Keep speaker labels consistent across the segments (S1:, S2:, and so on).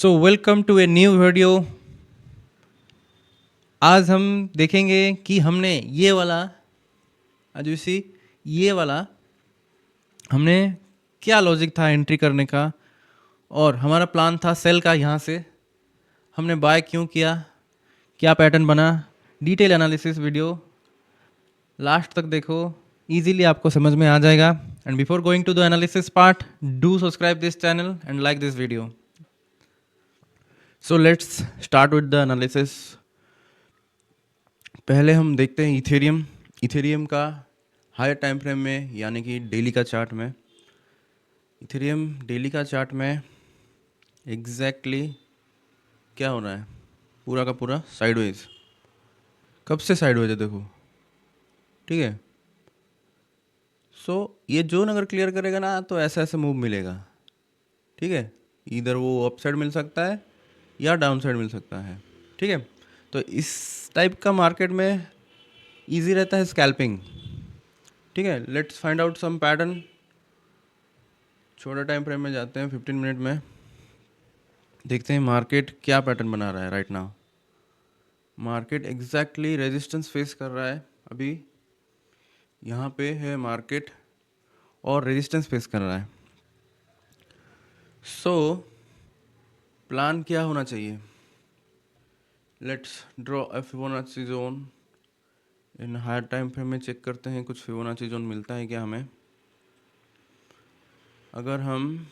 S1: So welcome to a new video. आज हम देखेंगे कि हमने ये वाला आज इसी ये वाला हमने क्या लॉजिक था एंट्री करने का, और हमारा प्लान था सेल का। यहाँ से हमने बाय क्यों किया, क्या पैटर्न बना, डिटेल एनालिसिस वीडियो लास्ट तक देखो, इजीली आपको समझ में आ जाएगा। And before going to the analysis part, do subscribe this channel and like this video. So let's start with the analysis. पहले हम देखते हैं इथेरियम। इथेरियम का हायर टाइम फ्रेम में यानी कि डेली का चार्ट में, इथेरियम डेली का चार्ट में एग्जैक्टली क्या हो रहा है, पूरा का पूरा साइडवेज। कब से साइडवेज है देखो, ठीक है। सो ये जोन अगर क्लियर करेगा ना तो ऐसा ऐसा मूव मिलेगा, ठीक है। इधर वो अप साइड मिल सकता है या डाउन साइड मिल सकता है, ठीक है। तो इस टाइप का मार्केट में इजी रहता है स्कैल्पिंग, ठीक है। Let's find out some pattern. छोटा टाइम फ्रेम में जाते हैं, 15 मिनट में देखते हैं मार्केट क्या पैटर्न बना रहा है। Right now market exactly resistance face कर रहा है। अभी यहाँ पे है मार्केट और रेजिस्टेंस फेस कर रहा है। सो प्लान क्या होना चाहिए, let's draw a Fibonacci zone. In higher time frame में चेक करते हैं कुछ फिबोनाची जोन मिलता है क्या हमें। अगर हम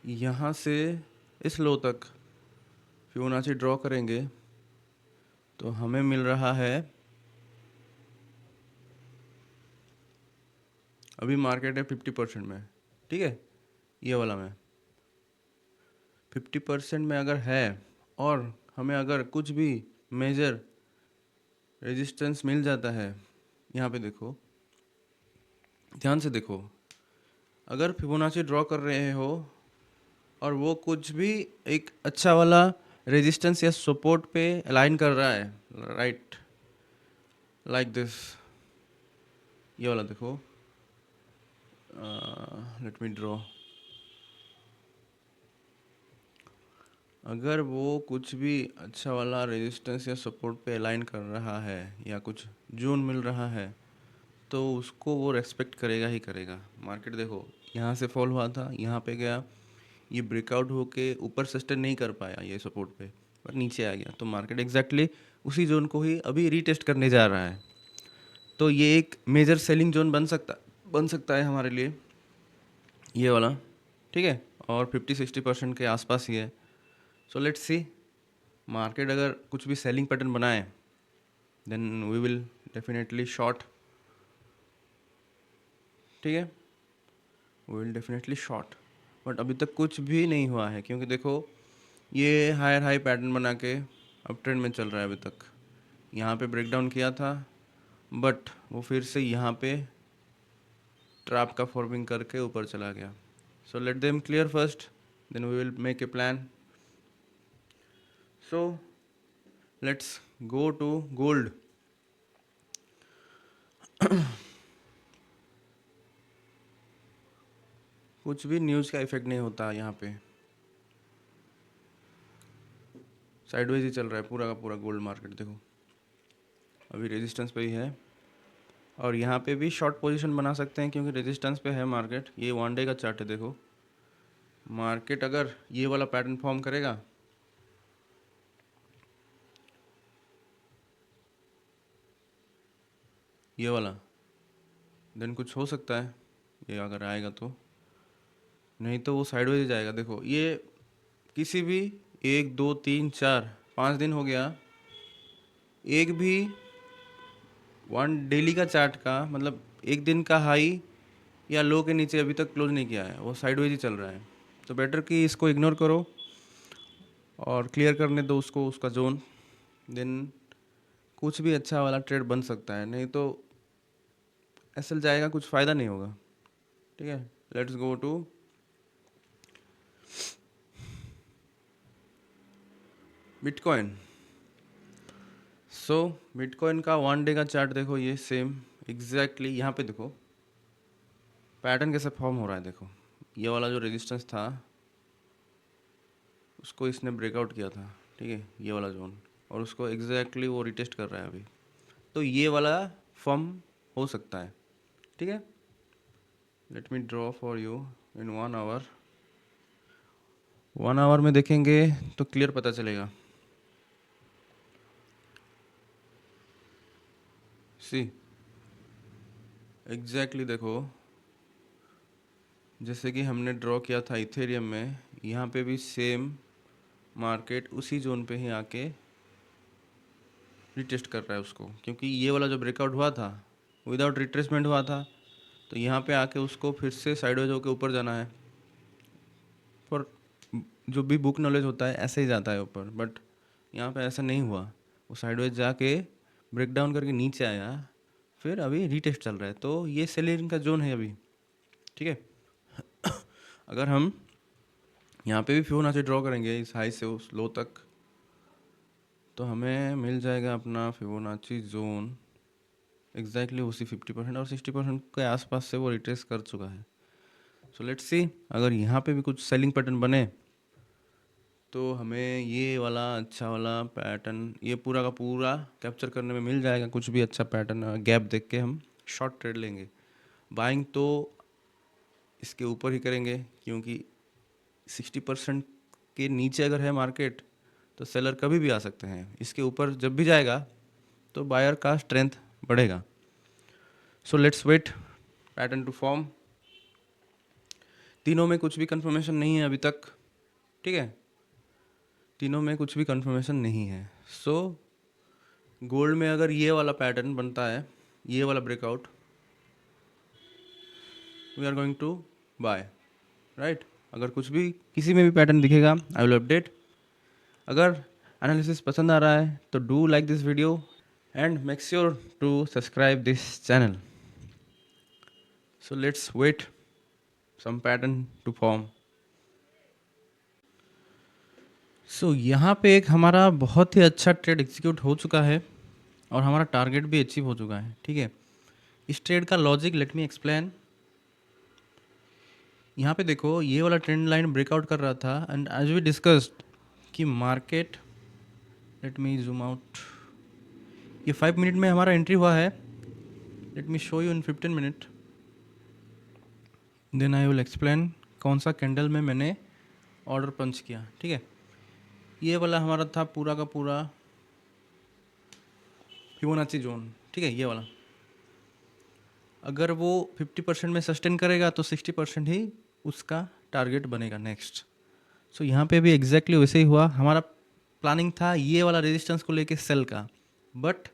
S1: यहाँ से इस लो तक फिबोनाची ड्रॉ करेंगे तो हमें मिल रहा है, अभी मार्केट है 50% में, ठीक है। ये वाला में 50% में अगर है और हमें अगर कुछ भी मेजर रेजिस्टेंस मिल जाता है, यहाँ पे देखो, ध्यान से देखो, अगर फिबोनाची ड्रॉ कर रहे हो और वो कुछ भी एक अच्छा वाला रेजिस्टेंस या सपोर्ट पे अलाइन कर रहा है, राइट, लाइक दिस, ये वाला देखो, लेट मी ड्रॉ। अगर वो कुछ भी अच्छा वाला रेजिस्टेंस या सपोर्ट पे अलाइन कर रहा है या कुछ जोन मिल रहा है तो उसको वो रेस्पेक्ट करेगा ही करेगा। मार्केट देखो यहाँ से फॉल हुआ था, यहाँ पे गया, ये ब्रेकआउट होके ऊपर सस्टेन नहीं कर पाया ये सपोर्ट पे, पर नीचे आ गया, तो मार्केट एग्जैक्टली उसी जोन को ही अभी रीटेस्ट करने जा रहा है। तो ये एक मेजर सेलिंग जोन बन सकता है हमारे लिए, ये वाला, ठीक है। और 50-60% के आसपास ही है। सो लेट्स सी, मार्केट अगर कुछ भी सेलिंग पैटर्न बनाए then we will definitely short, ठीक है, we will definitely short. But अभी तक कुछ भी नहीं हुआ है क्योंकि देखो ये हायर हाई पैटर्न बना के अब ट्रेंड में चल रहा है। अभी तक यहाँ पे ब्रेकडाउन किया था बट वो फिर से यहाँ पे ट्रैप का फॉर्मिंग करके ऊपर चला गया। So let them clear first, then we will make a plan. So let's go to gold. कुछ भी न्यूज़ का इफेक्ट नहीं होता यहाँ पे, साइडवेज ही चल रहा है पूरा का पूरा गोल्ड मार्केट। देखो अभी रेजिस्टेंस पे ही है और यहाँ पे भी शॉर्ट पोजीशन बना सकते हैं क्योंकि रेजिस्टेंस पे है मार्केट। ये 1 डे का चार्ट है, देखो मार्केट अगर ये वाला पैटर्न फॉर्म करेगा, ये वाला, देन कुछ हो सकता है ये अगर आएगा तो, नहीं तो वो साइडवेज ही जाएगा। देखो ये किसी भी 1 2 3 4 5 दिन हो गया, एक भी 1 डेली का चार्ट का मतलब एक दिन का हाई या लो के नीचे अभी तक क्लोज नहीं किया है, वो साइडवेज ही चल रहा है। तो बेटर कि इसको इग्नोर करो और क्लियर करने दो उसको, उसका जोन, देन कुछ भी अच्छा वाला ट्रेड बन सकता है, नहीं तो एसएल जाएगा, कुछ फ़ायदा नहीं होगा, ठीक है। Let's go to bitcoin. So bitcoin का 1 डे का चार्ट देखो, ये सेम एग्जैक्टली यहाँ पे देखो पैटर्न कैसे फॉर्म हो रहा है। देखो ये वाला जो रेजिस्टेंस था, उसको इसने ब्रेकआउट किया था, ठीक है, ये वाला जोन, और उसको एग्जैक्टली वो रिटेस्ट कर रहा है अभी। तो ये वाला फॉर्म हो सकता है, ठीक है। Let me draw for you in 1 hour. 1 hour में देखेंगे तो क्लियर पता चलेगा। सी एग्जैक्टली देखो, जैसे कि हमने ड्रॉ किया था इथेरियम में, यहाँ पे भी सेम मार्केट उसी जोन पे ही आके रिटेस्ट कर रहा है उसको, क्योंकि ये वाला जो ब्रेकआउट हुआ था विदाउट रिट्रेसमेंट हुआ था, तो यहाँ पे आके उसको फिर से साइडवेज होके ऊपर जाना है। पर जो भी बुक नॉलेज होता है ऐसे ही जाता है ऊपर, बट यहाँ पे ऐसा नहीं हुआ। वो साइडवेज जाके ब्रेक डाउन करके नीचे आया, फिर अभी रीटेस्ट चल रहा है, तो ये सेलिंग का जोन है अभी, ठीक है। अगर हम यहाँ पे भी फिबोनाची ड्रॉ करेंगे इस हाई से उस लो तक, तो हमें मिल जाएगा अपना फिबोनाची जोन एग्जैक्टली उसी 50% और 60% के आसपास से वो रिट्रेस कर चुका है। सो लेट्स सी, अगर यहाँ पे भी कुछ सेलिंग पैटर्न बने तो हमें ये वाला अच्छा वाला पैटर्न, ये पूरा का पूरा कैप्चर करने में मिल जाएगा। कुछ भी अच्छा पैटर्न गैप देख के हम शॉर्ट ट्रेड लेंगे। बाइंग तो इसके ऊपर ही करेंगे, क्योंकि 60% के नीचे अगर है मार्केट तो सेलर कभी भी आ सकते हैं। इसके ऊपर जब भी जाएगा तो बायर का स्ट्रेंथ बढ़ेगा। So let's wait pattern to form. तीनों में कुछ भी कंफर्मेशन नहीं है अभी तक, ठीक है, तीनों में कुछ भी कंफर्मेशन नहीं है। सो गोल्ड में अगर ये वाला पैटर्न बनता है, ये वाला breakout, we are going to buy, right. अगर कुछ भी किसी में भी पैटर्न दिखेगा आई विल अपडेट। अगर एनालिसिस पसंद आ रहा है तो do like this video and make sure to subscribe this channel. So let's wait some pattern to form. So यहाँ पे एक हमारा बहुत ही अच्छा ट्रेड एग्जीक्यूट हो चुका है और हमारा टारगेट भी अचीव हो चुका है, ठीक है। इस ट्रेड का लॉजिक लेट मी एक्सप्लेन। यहाँ पे देखो, ये वाला ट्रेंड लाइन ब्रेकआउट कर रहा था एंड एज वी डिस्कस्ड कि market, let me zoom out, ये 5 मिनट में हमारा एंट्री हुआ है। Let me show you in 15 minute, then I will explain कौन सा कैंडल में मैंने ऑर्डर पंच किया, ठीक है। ये वाला हमारा था पूरा का पूरा फिबोनाची जोन, ठीक है, ये वाला। अगर वो 50% में सस्टेन करेगा तो 60% ही उसका टारगेट बनेगा नेक्स्ट। सो यहाँ पे भी एग्जैक्टली वैसे ही हुआ। हमारा प्लानिंग था ये वाला रेजिस्टेंस को लेके सेल का, बट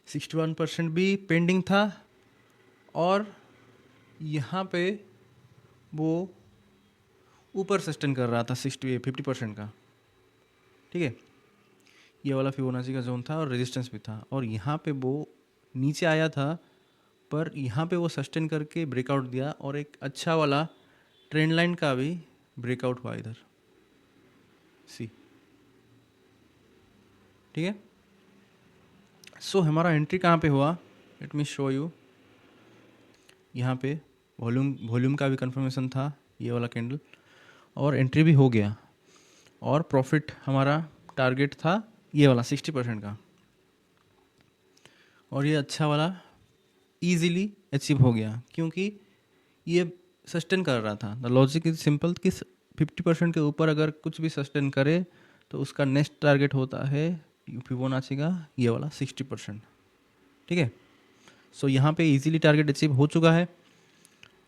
S1: 61% भी पेंडिंग था और यहाँ पे वो ऊपर सस्टेन कर रहा था 50% का, ठीक है। ये वाला फिबोनाची का जोन था और रेजिस्टेंस भी था, और यहाँ पे वो नीचे आया था, पर यहाँ पे वो सस्टेन करके ब्रेकआउट दिया और एक अच्छा वाला ट्रेंड लाइन का भी ब्रेकआउट हुआ इधर, सी, ठीक है। सो हमारा एंट्री कहाँ पे हुआ, लेट मी शो यू। यहाँ पे वॉल्यूम का भी कंफर्मेशन था, ये वाला कैंडल, और एंट्री भी हो गया, और प्रॉफिट हमारा टारगेट था ये वाला 60% का, और ये अच्छा वाला ईजिली अचीव हो गया, क्योंकि ये सस्टेन कर रहा था। द लॉजिक इज सिंपल कि 50% के ऊपर अगर कुछ भी सस्टेन करे तो उसका नेक्स्ट टारगेट होता है फिबोनाची का ये वाला 60%, ठीक है। सो यहाँ पे इजीली टारगेट अचीव हो चुका है,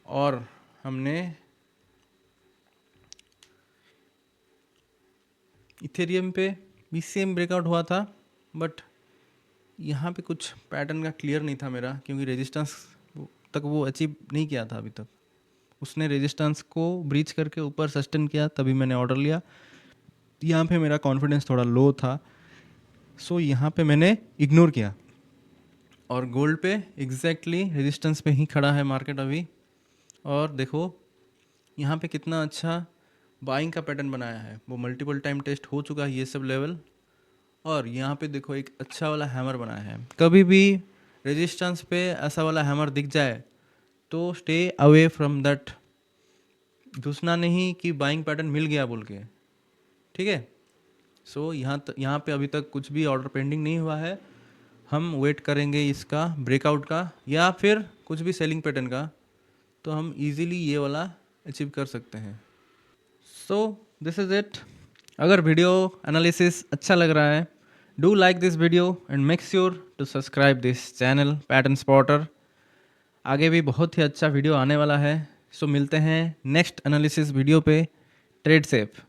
S1: और हमने इथेरियम पे भी सेम ब्रेकआउट हुआ था, बट यहाँ पे कुछ पैटर्न का क्लियर नहीं था मेरा, क्योंकि रेजिस्टेंस तक वो अचीव नहीं किया था अभी तक। उसने रेजिस्टेंस को ब्रीच करके ऊपर सस्टेन किया, तभी मैंने ऑर्डर लिया। यहाँ पे मेरा कॉन्फिडेंस थोड़ा लो था, सो यहाँ पे मैंने इग्नोर किया, और गोल्ड पे एग्जैक्टली रेजिस्टेंस पे ही खड़ा है मार्केट अभी। और देखो यहाँ पे कितना अच्छा बाइंग का पैटर्न बनाया है, वो मल्टीपल टाइम टेस्ट हो चुका है ये सब लेवल, और यहाँ पे देखो एक अच्छा वाला हैमर बनाया है। कभी भी रेजिस्टेंस पे ऐसा वाला हैमर दिख जाए तो स्टे अवे फ्रॉम दैट घुसना नहीं कि बाइंग पैटर्न मिल गया बोल के, ठीक है। सो यहाँ पे अभी तक कुछ भी ऑर्डर पेंडिंग नहीं हुआ है। हम वेट करेंगे इसका ब्रेकआउट का या फिर कुछ भी सेलिंग पैटर्न का, तो हम इजीली ये वाला अचीव कर सकते हैं। So this is it. अगर वीडियो एनालिसिस अच्छा लग रहा है, do like this video and make sure to subscribe this channel pattern spotter. आगे भी बहुत ही अच्छा वीडियो आने वाला है। सो मिलते हैं नेक्स्ट एनालिसिस वीडियो पे। Trade safe.